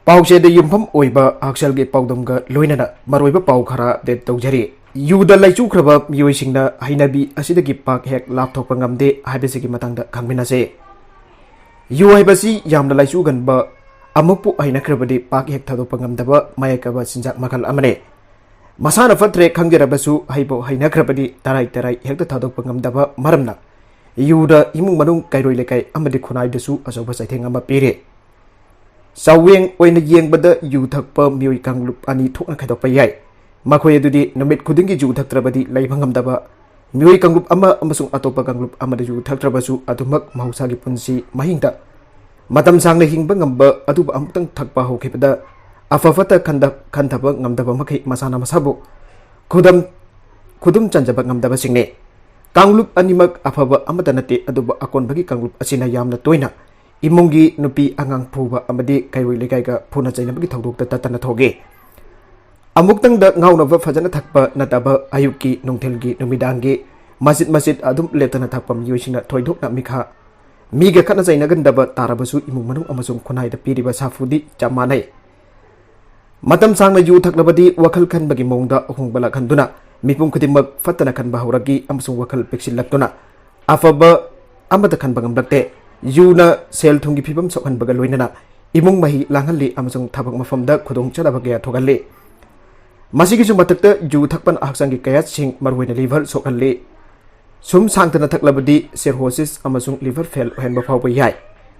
पाउसेद युमफम ओइबा हक्सलगे पाउदमगा लोइनना मरोइबा पाउ खरा अपडेट तौजरी युदा लाइचुख्रबा मियोइसिंगना हैनबी असिदगी पाक हेक लापथोकपा ngamde हाइबेसिगी मतंगदा खंगमिनासे यु हाइबसी यामना लाइचुगनबा अमुकपु हैनख्रबदि पाक हेक थादोपा ngamदबा मायकबा सिंजाक मखल अमने मसाना फत्रे खंगेरबसु हाइबो हैनख्रबदि तराई तराई हेक्ता थादोपा ngamदबा मरमना युदा इमुंग मनुंग काइरोइ लेकाइ अमदि खुनाइदसु अचौबा साइथेंग अमा पिरे सावेंग ओइना येंगबदा यु थकपा मियोइ कांगलुप अनि थोकना खाइदोकपा याइ मखोय अदुदि नुमित खुदिंगी यु थक्त्रबदि लैबा ngamदबा मियोइ कांगलुप अमा अमसुंग अतोपा कांगलुप अमदा यु थक्त्रबसु अदुमक महौसागी पुंसी महिंगदा मतम सांगना हिंगबा ngamba अदुबा अमुक्तंग थकपा होखिबदा अफफता खंथबा ngamदबा मखै मसाना मसाबु खुदुम चंजबा ngamदबा सिंगने कांगलुप अनिमक अफबा अमदा नते अदुबा अकोनबगी कांगलुप असिना यामना तोइना इमुंगी नुपी अंगांग फुबा अमदि काइरोइ लेकाइगा फुना चैनबगी थौदोकता ततना थोगे अमुक्तंगदा ngaunaba फजना थकपा नतबा अयुकी नुंगथेलगी नुमिदांगी मस्जिद अदुम लेतना थकपा मियोइसिना थोइदोकना मिखा मीगा खना चैनगनदबा तारबसु इमुंग मनुंग अमसुंग खुनाइदा पिरिबा साफुदी चमानै मतम सांगना यु थकलबदी वखल खनबगी मोंगदा अहुंगबला खंदुना मिपुम खुदिमक फतना खनबा हौरगी अमसुंग वखल पेक्सिलक्तुना अफबा अमदा खनबा ngamlakte युना सेल थुंगी फिबम सोखनबगा लोइनना इमुंग मही लांगहल्ली अमसुंग थाबक मफमदा खुदोंग चदाबा गया थोगल्ले मसिगिसु मतकता यु थकपन हक्सांगी कयातसिंग मरुइना लिवर सोखल्ले सुम सांगतना थकलबदी सिरहोसिस अमसुंग लिवर फेल हेनबा फावबा याइ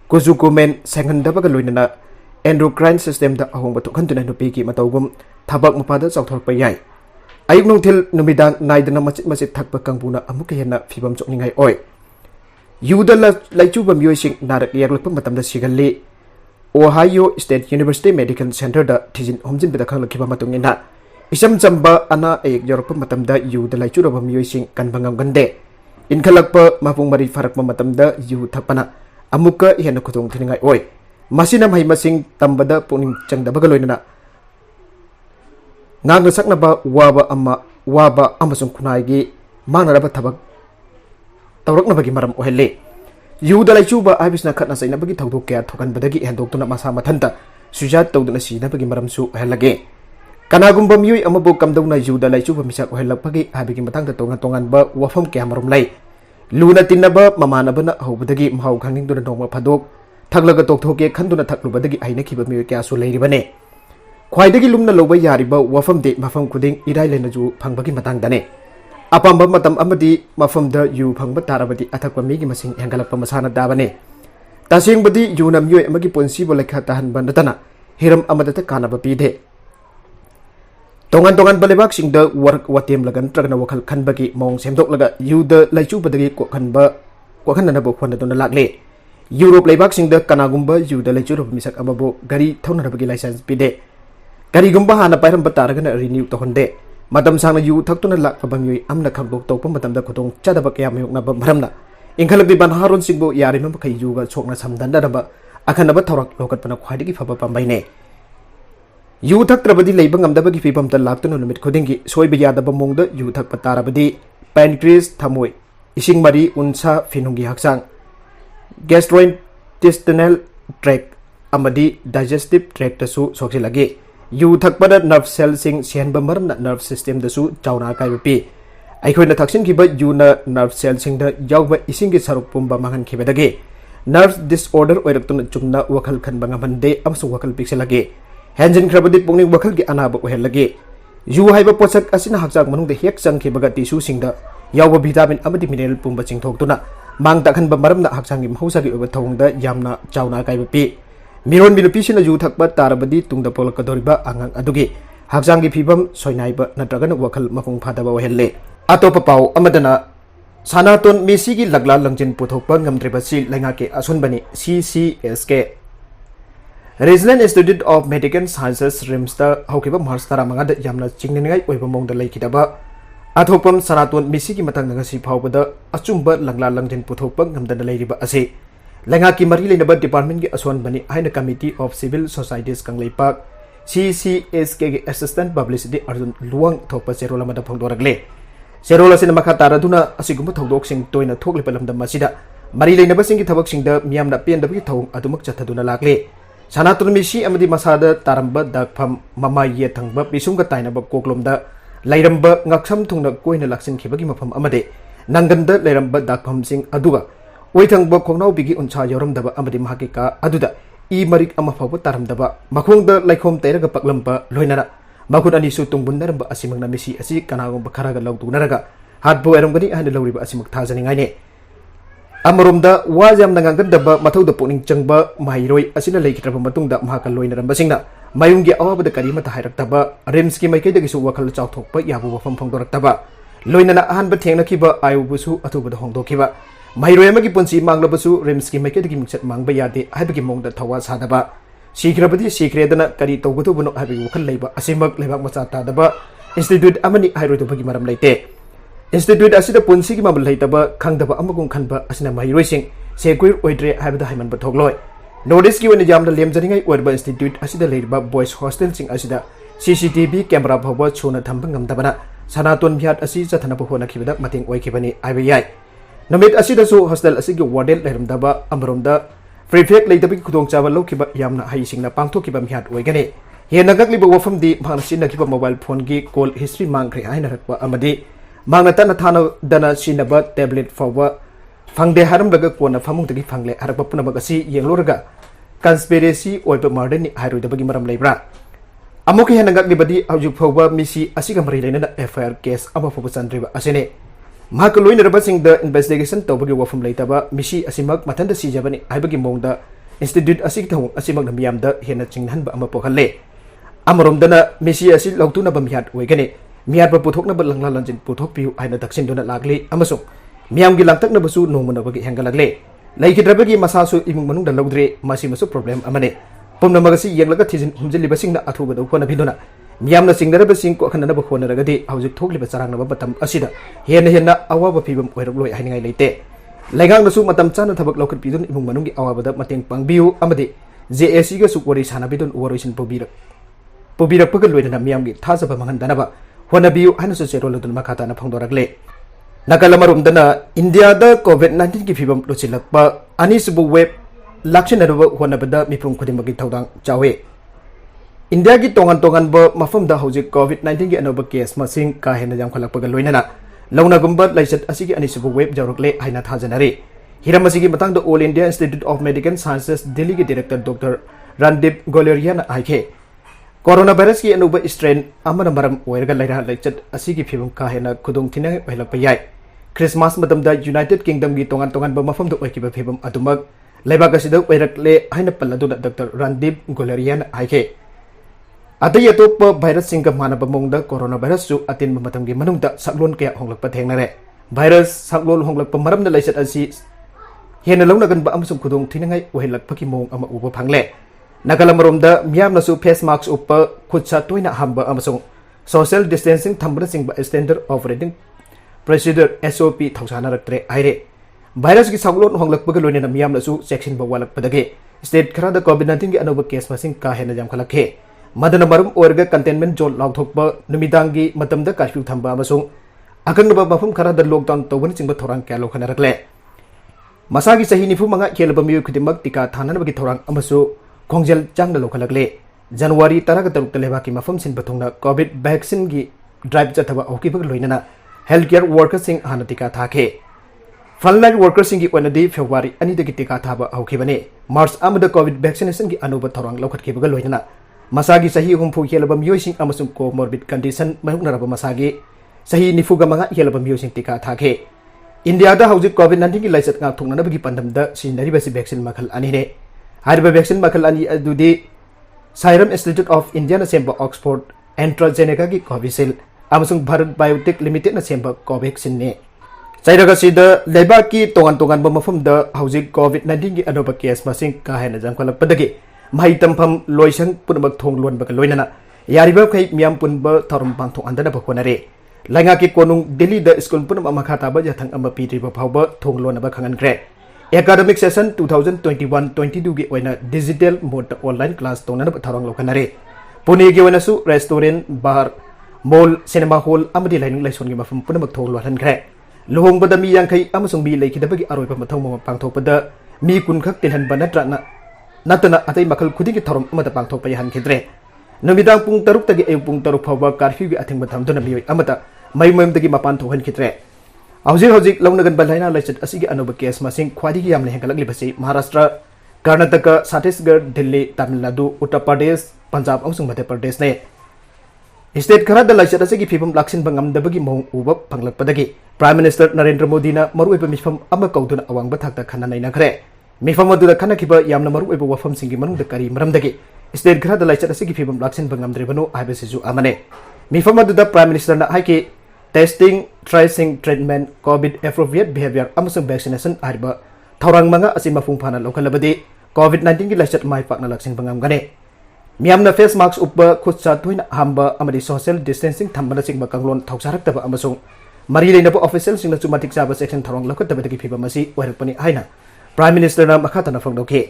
कुजुकुमेन सेंगनदबगा लोइनना एंडोक्राइन सिस्टम दा अहोंबा थोखनतुना नुपीगी मतौगुम थाबक मपादा चौथोरपा याइ अयुक नुंगथिल नुमिदांग नाइदना मचित मचित थकपा कांगबुना अमुक हेन्ना फिबम सोकनिंगाइ ओइ युदा लाइचुबा मियोइसिंग नारक यागलप मतमदा सिगल्ले Ohio State University Medical Center दा थिजिन होमजिन बेदा खंगलखिबा मतुंगिना इसम चंबा अना एक यौरप मतमदा युदा लाइचुरबा मियोइसिंग कनबंगम गंदे इनखलकपा मपुंग मरि फरकपा मतमदा यु थकपना अमुक हेन्ना खुदोंग थिनिंगाइ ओइ मसिना महिमसिंग तंबदा पुनिंग चंगदबगा लोइनना ngang saknaba waba amasung khunai mangnaraba thabak tawraknabagi maram ohelle yuda laichuba abisna khatna sainabagi thawdok kya thokanbadagi hendoktuna masa mathanta sujat tawduna sinabagi maram su ohellage kanagumba miyoi amabu kamdawna yuda laichuba misak ohellapagi habigi matangda tongan ba wafam kya marum lai luna tinnaba mamanabana hobadagi mahau khangingduna nongma phadok thaklaga tokthoke khanduna thaklubadagi aina khiba miyoi kya su leiribane ख्वाइदगी लुमना लोबा यारिबा वफम दे मफम खुदिंग इराइ लेनजु फंगबगी मतंग दने अपाम्बा मतम अमदि मफम the you फंगबा ताराबदि अथकपा मीगी मसिंग हेंगलपा मसाना दाबने तसेंगबदि युना मियोय अमगी पोंसी बो लेखा ताहनबा नतना Hiram अमदत कानाबा पीदे तोंगन बलेबाक Singh the work वातेम लगन ट्रगना वखल खनबगी मोंग सेमदोकलगा युद लाइचुबदगी कोखननबो खोनदुना लागले Europe लेबाक सिंग the कनागुंबा युद लाइचुरब मिसक अमबो गरी थौनरबगी licence पीदे करीगुंबा हाना पाइरंबा तारगना renew तोहंदे मतम सांगना यु थक्तुना लाखबा मियोय अमना खंगदोक तोपा मतमदा खुदोंग चदबा कया मयोगनाबा मरमना इंखलगदि बनहारोन सिंगबो यारिम मखै युगा छोकना समदनदबा अखनबा थौरक लोकतपना ख्वाइदगी फबा पम्बाइने यु थक्त्रबदि लेबा ngamdabagi फिबमता लाक्तुना नुमित खुदिंगी सोइबा यादबा मोंगदा यु थकपा तारबदि पैनक्रियास थमोय इसिंग मरी उनसा फिनुंगी हक्सांग गैस्ट्रोइंटेस्टिनल ट्रैक्ट अमदि डाइजेस्टिव ट्रैक्ट तसु सोक्सिलगे यु थकपदा नर्व सेल सिंग सेहनबा मरमना नर्व सिस्टम दसु चाउना काइबपि अइखोइना थक्सिनखिबा युना नर्व सेल सिंग द यावबा इसिंगी सरुक पुंबा मांगनखिबदगे नर्व डिसऑर्डर ओइरक्तुना चुमना वखल खनबा ngamande amsu वखल पिक्सेलगे हेंजन खरबदि पुंगनिंग वखल गे अनाबा ओहेलगे यु हाइबा पोचक असिना हक्चाक मनुंगदा हेक चंगखिबगा टिसु सिंगदा यावबा विटामिन अमदि मिनरल पुंबा चिंगथोक्तुना मांग तखनबा मरमना हक्चांगी महौसागी ओबा थौंगदा यामना चाउना काइबपि मिरोन बिनुपीसिना यु थकपा तारबदि तुंगदा पोलकदोरिबा आंगांग अदुगी हक्चांगी फिबम सोइनाइबा नत्रगना वखल मपुंग फादबा ओहेल्ले अतोपा पाउ अमदना सानातोन मेसीगी लगला लंजिन पुथोकपा ngamdribasi laingake asunbani CCSK Regional Institute of Medical Sciences RIMS हौकिबा मार्च 15 यामना चिंगनिंगाइ ओइबा मोंगदा लेखिदबा अथोपम सनातोन मेसीगी मतंग ngasi फावबदा अचुंबा लंगला लंजिन पुथोकपा ngamdana लेरिबा असे लंगाकी मरी लेनबा डिपार्टमेंट की असोन बनी हाइन committee of civil societies Kangleipak CCSK के असिस्टेंट पब्लिसिटी अर्जुन लुवांग थोपा सेरोल अमदा फोंदोरगले सेरोल असिना मखा तारदुना असिगुम थौदोक सिंग तोइना थोकले पलमदा मसिदा मरी लेनबा सिंग की थबक सिंग द मियामना पेंदबगी थौंग अदुमक चथदुना लागले Sanatun Misi amadi masada taramba dakpham mama ye thangba pisungga tainaba koklomda lairamba ngaksam thungna koina laksin khibagi mafam amade nanganda lairamba dakpham sing aduga oithangba khongnau bigi uncha yoramdaba amadi mahakika aduda I marik ama fabu taramdaba makhongda laikhom tairaga paklamba loinara makhun ani su tungbundaramba asimangna Misi asi kanagomba kharaga lawtunaraga hatbo eramgani ahna lawriba asimak thajaningai ne Amoromda wajam nangangadaba mathauda pokning changba mahiroi asina leikitraba matungda mahaka loinarambasingna mayunggi awabada karimata hairaktaba RIMS-ki maikaidagisu wakhal chawthokpa yabu wafam phangdoraktaba loinana ahanba thengnakiba ayubusu athubada hongdokiba mahiroi amagi punsi manglabasu RIMS-ki maikaidagi mingchat mangba yade haibagi mongda thawa sadaba sikrabadi sikredana kari tawgutubano haibagi wakhal leiba asimak lebak macha tadaba institute amani hairoidubagi maram leite Institute asida punsi ki mabal haitaba khangdaba amagong khanba asina mahiroising sequir oidre haibada haimanba thogloi notice ki wani jamda lemjaningai oidba institute asida leiba boys hostel sing asida CCTV camera phawba chuna thamba ngamdabana sanaton bhiat asi chathanaba hona khibada mating oikibani aibiyai namit asida su hostel asigi warden leiramdaba amromda prefect leitabi khudong chaba lokhiba yamna haisingna pangthokiba bhiat oigani hena gakliba wafamdi bhangsin kiba mobile phone gi call history mangre haina rakwa amadi Mangata na thana dana sinaba tablet fawa fangde haram daga kona famung tagi fangle harapa puna bagasi yang luraga conspiracy oiba murder ni hairu dabagi maram leibra amoki hanagak libadi aujuk fawa Misi asiga marilena na FIR case ama fawa sandriba asine makaloi na rabasing the investigation tawbagi wafam leitaba Misi asimak matanda sijabani haibagi mongda institute asig thong asimak namiyamda hena chinghanba ama pokalle amoromdana Misi asi lawtuna bamhiat oigani Miat puthokna balangla lanjin puthok piu aina daksin dona lagli amasung miam gi langtak na basu nomuna bagi hengalagle laikidrabagi masasu imung manung dan lawdre masi masu problem amane pomna magasi yenglaga thijin humjili basing na athuba do khona bidona miam na singdara basing ko khana na bakhona ragadi haujuk thokli ba charang na batam asida hena awaba pibam oirogloi haingai leite laigang nasu matam chana thabak lokhat pidun imung manung gi awaba da mateng pangbiu amade JAC ga sukwari sana bidun woroisin pobirak pagal loina miam gi thajaba mangan danaba Wanabiu hana so zero ladun makata na phangdoragle nakalamarum India da COVID-19 ki phibam lochilakpa ani subu web lakchinarwa wanabada mipum khudimagi thaudang chawe India ki tongan ba mafam da hojik COVID-19 ki anoba case masing ka hena jam khalakpaga loinana launa gumba laisat asigi ani subu web jarokle haina thajanari hiramasi ki matang da All India Institute of Medical Sciences Delhi ki director Dr. Randip Golerian aike Coronavirus ki anuba strain amana maram oirga laira laichat asigi phibum ka hena khudong thina oilakpa yai Christmas matamda United Kingdom gi tongan ba mafam do oikiba phibum adumak laibak asida oirakle haina palladuna Dr. Randip Golerian aike adai atop virus singka manaba mongda coronavirus su atin matam gi manungda saklon kaya honglakpa thengnare virus saklon honglakpa maram da laichat asi hena longna gan ba amsum khudong thina ngai oilakpa ki mong ama uba phangle Nagalamaromda miyam nasu face mask upa khutsa toina hamba amasung social distancing thambana singba standard operating procedure SOP thawsana raktre aire virus ki saglon honglakpaga loina miyam nasu section ba walakpadage state khara da COVID-19 ki anoba case masing ka hena jam khalakhe madana marum orga containment zone lawthokpa numidangi matamda curfew thamba amasung akangba mafum khara da lockdown tawbani singba thorang kya lokhana rakle masagi sahi nifu manga khelaba miyu khidimak tika thanana bagi thorang amasu Kongjel jang da lokhalakle January taraga taruk taleba ki mafam sin bathongna COVID vaccine gi drive jathaba okibag loinana healthcare workers sing hana tika thake frontline workers sing gi onadi February ani dagi tika thaba okibane March amada COVID vaccination gi anuba thorang lokhatkibag loinana masagi sahi humpu helaba miyoi sing amasung comorbid condition mahuknaraba masagi sahi nifuga manga helaba miyoi sing tika thake India da hawjik COVID-19 gi laisat nga thongna bagi pandamda sinari basi vaccine makhal ani ne Harba vaccine makal ani adudi Serum Institute of India na semba Oxford AstraZeneca ki Covishield amasung Bharat Biotech Limited na semba Covaxin ne Sairaga sida leba ki tongan ba mafam da hawjik COVID-19 ki anoba case masing ka hena jangkhalak padagi mai tampham loisang punbak thonglon ba loinana yariba khai miam punba thorum pangthong andana ba konare langa ki konung Delhi da school punam amakhata ba jathang amba pitri ba phawba thonglon ba khangan gre Academic session 2021-22 gi oina digital mode online class tongna ba tharang lokanare Pune gi oina su restaurant bar mall cinema hall amadi laining laison gi mafam punamak thong lohan khre lohong bada mi yang khai amasung mi leikidabagi aroi pa mathong ma pangthok pada mi kun khak tilhan banatra na नतना अतई मखल खुदी की थौरम अमदा पांगथोकपा याहनखिद्रे नुमिदांग पुंग 6 तगी अयुंग पुंग 6 फाउबा curfew की a thing थमदुना मियोय अमदा मयुमयमदगी मपान थोहनखिद्रे हौजिक लौनगन बलाइना लाइचत असिगी अनोबा case मसिंग ख्वादिगी यामने हेंगलकलिबसि Maharashtra Karnataka Chhattisgarh Delhi Tamil Nadu Uttar Pradesh Punjab अमसुंग Madhya Pradesh ने state खरद लाइचत असिगी फिबम लाक्सिनबा ngamdabagi मौंग उबा फंगलकपदगी prime minister Narendra Modi ना मरुइबा मिफम अमा कौदुना अवांगबा थाकता खन्ना नैनाखरे मिफम अदुदा खन्नाखिबा यामना मरुइबा वफमसिंगी मनुंगदा करी मरमदगी state खरद लाइचत असिगी फिबम लाक्सिनबा ngamdribano हाइबसिजु अमने मिफम अदुदा prime minister ना हाइकी testing tracing treatment Covid appropriate behaviour अमसुंग वैक्सीनेशन हाइबा थौरांग मंगा असि मफुंग फाना लौखलबदि कोविड 19 की लाइचत माइ पाकना लाक्सिनबा ngamgane मियामना फेस मास्क उपबा खुदसा थुइना हामबा अमदि सोशल डिस्टेंसिंग थम्बना सिंगबा कंगलोन थौसारक्तबा अमसुंग मरी लेनबा ऑफिशियल सिंगना चुमाटिक चाबा सेक्शन थौरांग लौखतबदगी फिबमसी ओइरकपनि हाइना प्राइम मिनिस्टर ना मखातना फोंदोखे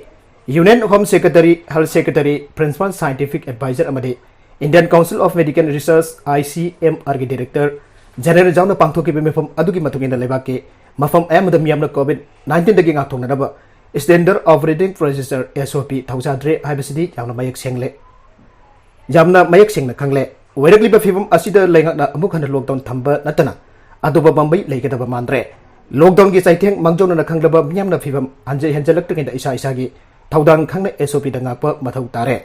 union home secretary health secretary principal scientific adviser अमदि Indian council of medical research ICMR की डायरेक्टर जनरल जाउना पांगथोकिबे मिफम अदुगी मतुगिना लेबाके मफम अमदा मियामना कोविड 19 दगी ngathongnaba standard operating procedure SOP थौजाद्रे हाइबसिदी यामना मयक सेंगना खंगले वैरकलिबा फिबम असिदा लेंगना अमुक हन लॉकडाउन थंबा नतना अदुबा बंबई लेगदबा मानद्रे लॉकडाउन की साइथेंग मंगजोना खंगलबा मियामना फिबम हंजे हेंजलक्तगिंदा इसा इसागी थौदांग खंगना SOP दंगापा मथौ तारे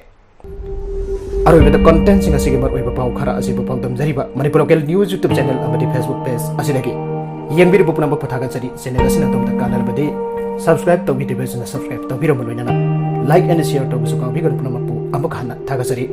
अरोइबदा कंटेंट सिंग असिगी मरओइबा पाउ खरा असिबा पाउदम जरिबा Manipur local news YouTube channel अमदि फेसबुक पेज असिदगी येंबिरबु पुनम पथागा चरी चैनल असिना तोमदा कानरबदि सब्सक्राइब तौबिदिबेजना सब्सक्राइब तौबिरम लोइनाना लाइक एंड शेयर तौबसु काबिगन पुनमपु अमुक हन्ना थागा चरी